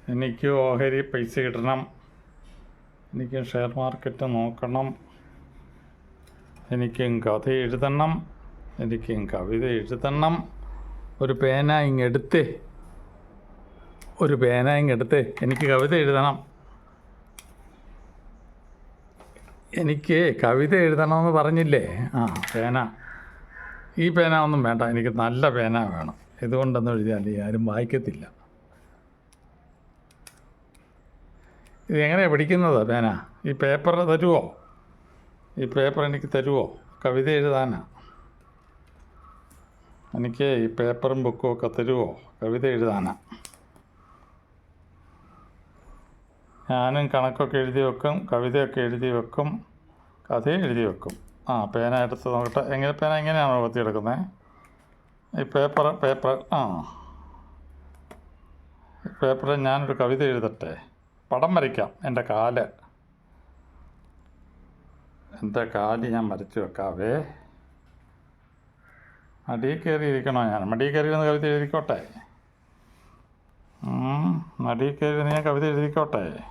എനിക്ക് ഓഹരി പൈസ ഇടണം, എനിക്ക് ഷെയർ മാർക്കറ്റ് നോക്കണം, എനിക്കും കഥ എഴുതണം, എനിക്കും കവിത എഴുതണം. ഒരു പേന ഇങ്ങെടുത്ത് എനിക്ക് കവിത എഴുതണം. എനിക്ക് കവിത എഴുതണമെന്ന് പറഞ്ഞില്ലേ? പേന. ഈ പേന ഒന്നും വേണ്ട, എനിക്ക് നല്ല പേന വേണം. ഇതുകൊണ്ടൊന്നും എഴുതിയാൽ ആരും വായിക്കത്തില്ല. ഇത് എങ്ങനെയാണ് പിടിക്കുന്നത് പേന? ഈ പേപ്പർ തരുമോ? ഈ പേപ്പർ എനിക്ക് തരുമോ? കവിത എഴുതാനാ. എനിക്ക് ഈ പേപ്പറും ബുക്കും ഒക്കെ തരുമോ? കവിത എഴുതാനാ. ഞാനും കണക്കൊക്കെ എഴുതി വെക്കും, കവിതയൊക്കെ എഴുതി വെക്കും, കഥയും എഴുതി വെക്കും. പേന എടുത്ത് നോക്കട്ടെ. പേന എങ്ങനെയാണോ കൊത്തിയെടുക്കുന്നത്? ഈ പേപ്പർ ഈ പേപ്പറിൽ ഞാനൊരു കവിത എഴുതട്ടെ. പടം വരയ്ക്കാം. എൻ്റെ കാല് ഞാൻ വരച്ച് വെക്കാവേ. മടിയിൽ കയറിയിരിക്കണോ? മടിയിൽ കയറിയിരുന്ന് കവിത എഴുതിക്കോട്ടെ. മടിയിൽ കയറിയിരുന്ന് ഞാൻ കവിത എഴുതിക്കോട്ടെ.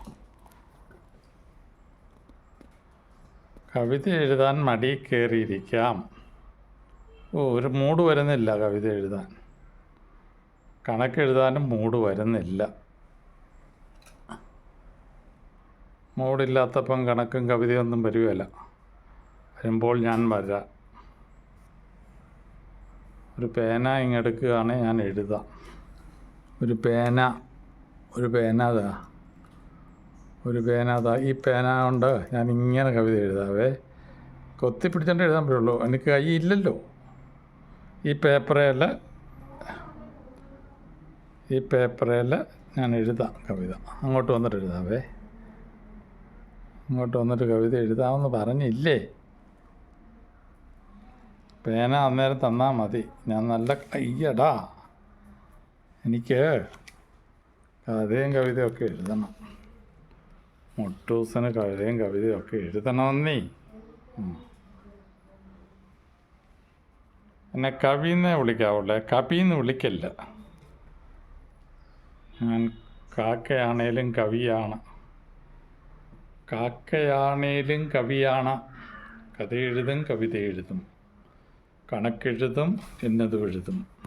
കവിത എഴുതാൻ മടിയിൽ കയറിയിരിക്കാം. ഒരു മൂഡ് വരുന്നില്ല കവിത എഴുതാൻ. കണക്കെഴുതാനും മൂഡ് വരുന്നില്ല. മൂഡില്ലാത്തപ്പം കണക്കും കവിതയൊന്നും വരുകയില്ല. വരുമ്പോൾ ഞാൻ വരാം. ഒരു പേന ഇങ്ങെടുക്കുകയാണെങ്കിൽ ഞാൻ എഴുതാം. ഒരു പേന അതാ. ഈ പേന കൊണ്ട് ഞാൻ ഇങ്ങനെ കവിത എഴുതാവേ. കൊത്തി പിടിച്ചോണ്ട് എഴുതാൻ പറ്റുള്ളൂ, എനിക്ക് കൈ ഇല്ലല്ലോ. ഈ പേപ്പറിൽ ഞാൻ എഴുതാം കവിത. അങ്ങോട്ട് വന്നിട്ട് എഴുതാവേ. ഇങ്ങോട്ട് വന്നിട്ട് കവിത എഴുതാമെന്ന് പറഞ്ഞില്ലേ? പേന അന്നേരം തന്നാൽ മതി. ഞാൻ നല്ല കയ്യടാ. എനിക്ക് കഥയും കവിതയൊക്കെ എഴുതണം. മുട്ടൂസിന് കവിതയും കവിതയൊക്കെ എഴുതണമെന്നേ. എന്നെ കവിന്നേ വിളിക്കാവുള്ളേ, കവിന്ന് വിളിക്കില്ല. ഞാൻ കാക്കയാണേലും കവിയാണ്. കഥ എഴുതും, കവിത എഴുതും, കണക്കെഴുതും, എന്നതും എഴുതും.